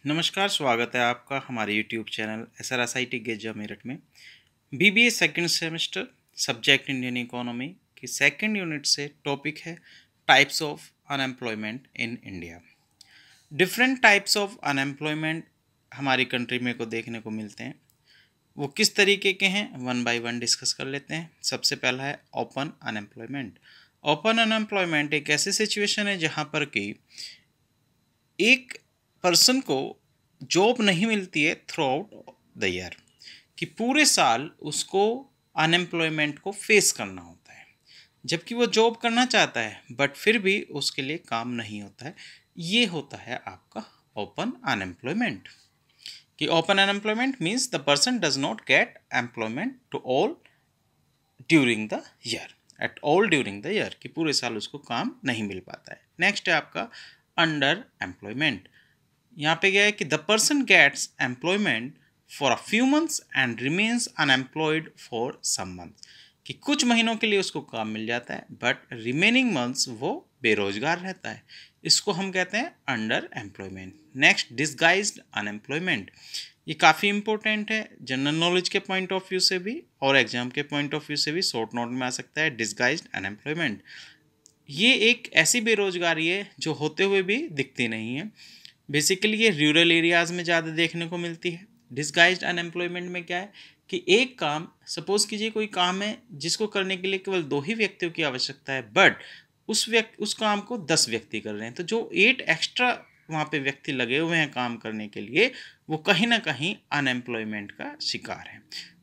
नमस्कार, स्वागत है आपका हमारे यूट्यूब चैनल SRSIT गेजा मेरठ में। BBA second semester subject Indian economy की सेकंड यूनिट से टॉपिक है types of unemployment in India. Different types of unemployment हमारी कंट्री में को देखने को मिलते हैं। वो किस तरीके के हैं वन बाय वन डिस्कस कर लेते हैं। सबसे पहला है ओपन अनएम्प्लॉयमेंट। ओपन अनएम्प्लॉयमेंट एक ऐसी सिचुएशन है जहाँ पर कि एक पर्सन को जॉब नहीं मिलती है थ्रू आउट द ईयर, कि पूरे साल उसको अनएम्प्लॉयमेंट को फेस करना होता है, जबकि वो जॉब करना चाहता है बट फिर भी उसके लिए काम नहीं होता है। ये होता है आपका ओपन अनएम्प्लॉयमेंट। कि open unemployment means the person does not get employment to all during the year, at all during the year, कि पूरे साल उसको काम नहीं मिल पाता है। नेक्स्ट है आपका अंडर एम्प्लॉयमेंट। यहाँ पे क्या है कि the person gets employment for a few months and remains unemployed for some month, कि कुछ महीनों के लिए उसको काम मिल जाता है बट रिमेनिंग मंथ्स वो बेरोजगार रहता है। इसको हम कहते हैं under employment. Next disguised unemployment. ये काफ़ी इंपॉर्टेंट है जनरल नॉलेज के पॉइंट ऑफ व्यू से भी और एग्जाम के पॉइंट ऑफ व्यू से भी, शॉर्ट नोट में आ सकता है। डिसगाइज्ड अनएम्प्लॉयमेंट ये एक ऐसी बेरोजगारी है जो होते हुए भी दिखती नहीं है। बेसिकली ये रूरल एरियाज़ में ज़्यादा देखने को मिलती है। डिसगाइज्ड अनएम्प्लॉयमेंट में क्या है कि एक काम, सपोज कीजिए कोई काम है जिसको करने के लिए केवल 2 ही व्यक्तियों की आवश्यकता है, बट उस काम को 10 व्यक्ति कर रहे हैं, तो जो 8 एक्स्ट्रा वहाँ पे व्यक्ति लगे हुए हैं काम करने के लिए, वो कहीं ना कहीं अनएम्प्लॉयमेंट का शिकार है।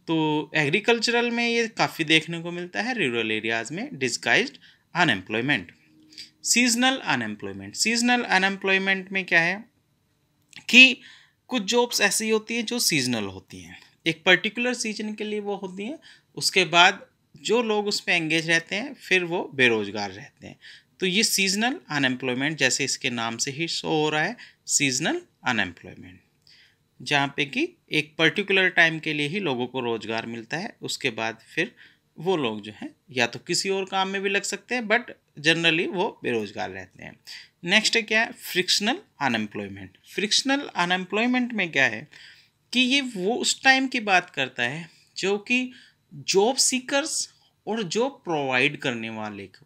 तो एग्रीकल्चरल में ये काफ़ी देखने को मिलता है, रूरल एरियाज़ में disguised unemployment. Seasonal unemployment. Seasonal unemployment में क्या है कि कुछ जॉब्स ऐसी होती हैं जो सीजनल होती हैं, एक पर्टिकुलर सीजन के लिए वो होती हैं, उसके बाद जो लोग उस पर एंगेज रहते हैं फिर वो बेरोजगार रहते हैं। तो ये सीजनल अनएम्प्लॉयमेंट, जैसे इसके नाम से ही शो हो रहा है, सीजनल अनएम्प्लॉयमेंट, जहाँ पे कि एक पर्टिकुलर टाइम के लिए ही लोगों को रोजगार मिलता है, उसके बाद फिर वो लोग जो हैं या तो किसी और काम में भी लग सकते हैं बट जनरली वो बेरोजगार रहते हैं। नेक्स्ट है क्या है फ्रिक्शनल अनएम्प्लॉयमेंट। फ्रिक्शनल अनएम्प्लॉयमेंट में क्या है कि ये वो उस टाइम की बात करता है जो कि जॉब सीकर्स और जॉब प्रोवाइड करने वाले को,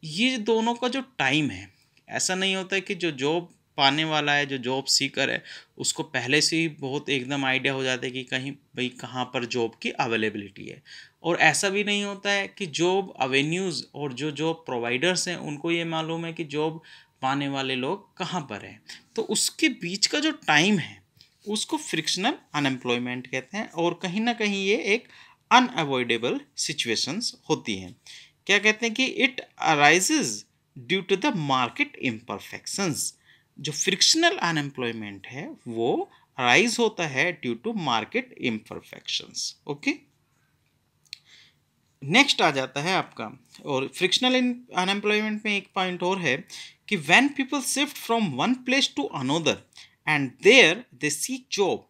ये दोनों का जो टाइम है, ऐसा नहीं होता है कि जो जॉब पाने वाला है, जो जॉब सीकर है, उसको पहले से ही बहुत एकदम आइडिया हो जाता है कि कहीं भाई कहाँ पर जॉब की अवेलेबिलिटी है। और ऐसा भी नहीं होता है कि जॉब अवेन्यूज़ और जो जॉब प्रोवाइडर्स हैं उनको ये मालूम है कि जॉब पाने वाले लोग कहाँ पर हैं। तो उसके बीच का जो टाइम है उसको फ्रिक्शनल अनएम्प्लॉयमेंट कहते हैं, और कहीं ना कहीं ये एक अनअवॉइडेबल सिचुएशंस होती हैं। क्या कहते हैं कि it arises due to the market imperfections. जो फ्रिक्शनल अनएम्प्लॉयमेंट है वो अराइज होता है due to market imperfections. Okay, next आ जाता है आपका, और फ्रिक्शनल अनएम्प्लॉयमेंट में एक पॉइंट और है कि when people shift from one place to another and there they seek job,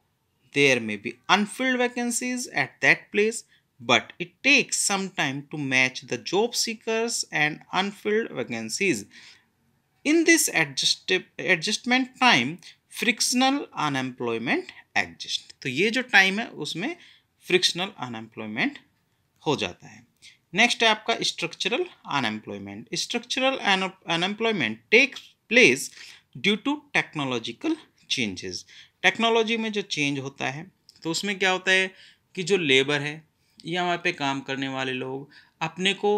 there may be unfilled vacancies at that place, but it takes some time to match the job seekers and unfilled vacancies. In this adjustment time, frictional unemployment exists. तो ये जो time है उसमें frictional unemployment हो जाता है। Next है आपका structural unemployment. Structural unemployment takes place due to technological changes. Technology में जो चेंज होता है तो उसमें क्या होता है कि जो लेबर है या वहाँ पे काम करने वाले लोग अपने को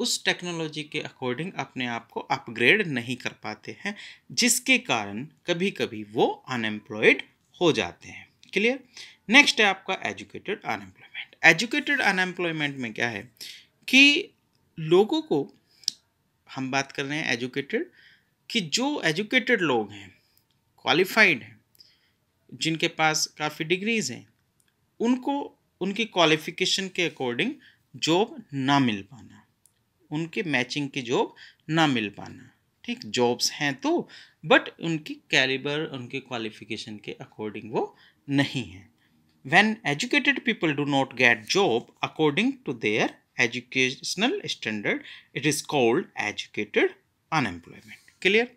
उस टेक्नोलॉजी के अकॉर्डिंग अपने आप को अपग्रेड नहीं कर पाते हैं, जिसके कारण कभी कभी वो अनएम्प्लॉयड हो जाते हैं। क्लियर। नेक्स्ट है आपका एजुकेटेड अनएम्प्लॉयमेंट। एजुकेटेड अनएम्प्लॉयमेंट में क्या है कि लोगों को, हम बात कर रहे हैं एजुकेटेड, कि जो एजुकेटेड लोग हैं, क्वालिफाइड हैं, जिनके पास काफ़ी डिग्रीज हैं, उनको उनकी क्वालिफिकेशन के अकॉर्डिंग जॉब ना मिल पाना, उनके मैचिंग की जॉब ना मिल पाना। ठीक, जॉब्स हैं तो बट उनकी कैलिबर, उनके क्वालिफिकेशन के अकॉर्डिंग वो नहीं है। When educated people do not get job according to their educational standard, it is called educated unemployment. Clear.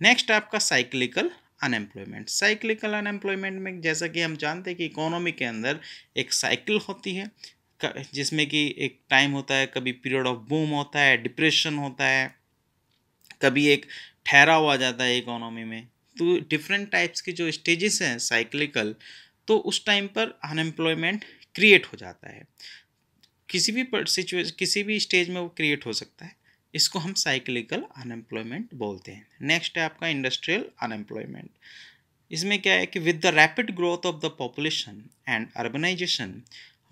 Next आपका साइक्लिकल अनएम्प्लॉयमेंट। साइक्लिकल अनएम्प्लॉयमेंट में जैसा कि हम जानते हैं कि इकोनॉमी के अंदर एक साइकिल होती है, जिसमें कि एक टाइम होता है, कभी पीरियड ऑफ बूम होता है, डिप्रेशन होता है, कभी एक ठहराव आ जाता है इकोनॉमी में। तो डिफरेंट टाइप्स की जो स्टेजेस हैं साइक्लिकल, तो उस टाइम पर अनएम्प्लॉयमेंट क्रिएट हो जाता है। किसी भी स्टेज में वो क्रिएट हो सकता है। इसको हम साइक्लिकल अनएम्प्लॉयमेंट बोलते हैं। नेक्स्ट है आपका इंडस्ट्रियल अनएम्प्लॉयमेंट। इसमें क्या है कि with the rapid growth of the population and urbanization,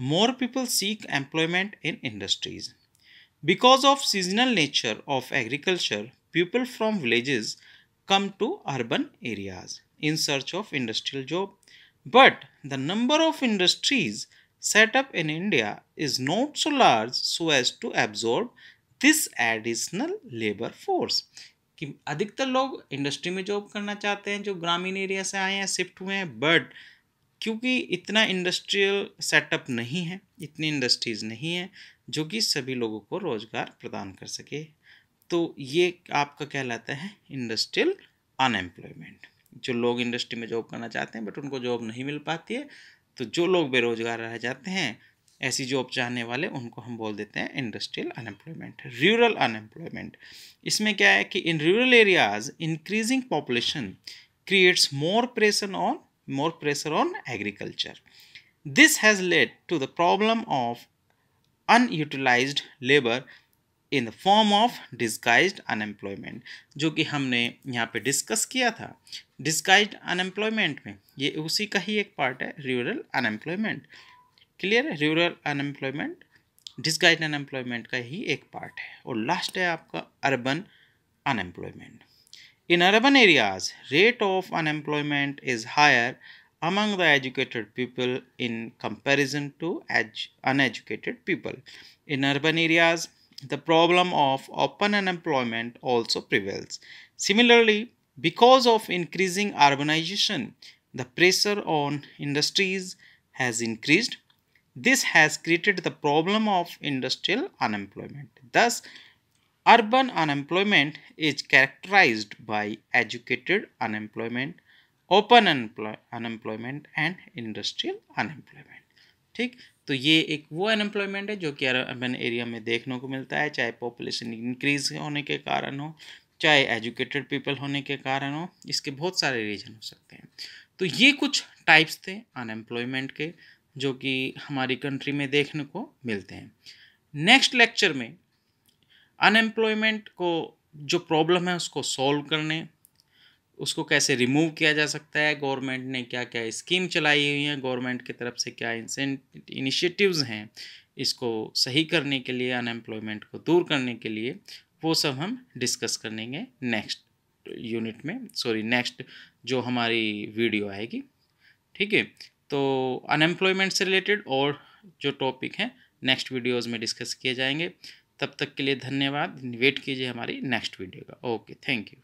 more people seek employment in industries. Because of seasonal nature of agriculture, people from villages come to urban areas in search of industrial job. But the number of industries set up in India is not so large so as to absorb this additional labor force. कि अधिकतर लोग industry में job करना चाहते हैं जो ग्रामीण area से आए हैं, शिफ्ट हुए हैं, बट क्योंकि इतना इंडस्ट्रियल सेटअप नहीं है, इतनी इंडस्ट्रीज़ नहीं है जो कि सभी लोगों को रोज़गार प्रदान कर सके, तो ये आपका कहलाता है इंडस्ट्रियल अनएम्प्लॉयमेंट। जो लोग इंडस्ट्री में जॉब करना चाहते हैं बट उनको जॉब नहीं मिल पाती है, तो जो लोग बेरोजगार रह जाते हैं, ऐसी जॉब चाहने वाले, उनको हम बोल देते हैं इंडस्ट्रियल अनएम्प्लॉयमेंट। रूरल अनएम्प्लॉयमेंट, इसमें क्या है कि in rural areas increasing population creates more pressure on agriculture. This has led to the problem of unutilized labor in the form of disguised unemployment, जो कि हमने यहाँ पे डिस्कस किया था। डिस्गाइज्ड अनएम्प्लॉयमेंट में ये उसी का ही एक पार्ट है, रूरल अनएम्प्लॉयमेंट। क्लियर है? रूरल अनएम्प्लॉयमेंट डिस्गाइज्ड अनएम्प्लॉयमेंट का ही एक पार्ट है। और लास्ट है आपका urban unemployment. In urban areas, rate of unemployment is higher among the educated people in comparison to uneducated people. In urban areas, the problem of open unemployment also prevails. Similarly, because of increasing urbanization, the pressure on industries has increased. This has created the problem of industrial unemployment. Thus, urban unemployment is characterized by educated unemployment, open unemployment and industrial unemployment. ठीक, तो ये एक वो unemployment है जो कि urban area में देखने को मिलता है, चाहे पॉपुलेशन इंक्रीज होने के कारण हो, चाहे एजुकेटेड पीपल होने के कारण हो। इसके बहुत सारे रीजन हो सकते हैं। तो ये कुछ टाइप्स थे अनएम्प्लॉयमेंट के जो कि हमारी कंट्री में देखने को मिलते हैं। नेक्स्ट लेक्चर में अनएम्प्लॉयमेंट को जो प्रॉब्लम है उसको सॉल्व करने, उसको कैसे रिमूव किया जा सकता है, गवर्नमेंट ने क्या क्या स्कीम चलाई हुई हैं, गवर्नमेंट की तरफ से क्या इनिशिएटिव्स हैं इसको सही करने के लिए, अनएम्प्लॉयमेंट को दूर करने के लिए, वो सब हम डिस्कस करेंगे नेक्स्ट यूनिट में, नेक्स्ट जो हमारी वीडियो आएगी। ठीक है, तो अनएम्प्लॉयमेंट से रिलेटेड और जो टॉपिक हैं नेक्स्ट वीडियोज़ में डिस्कस किए जाएंगे। तब तक के लिए धन्यवाद। वेट कीजिए हमारी नेक्स्ट वीडियो का। Okay, thank you.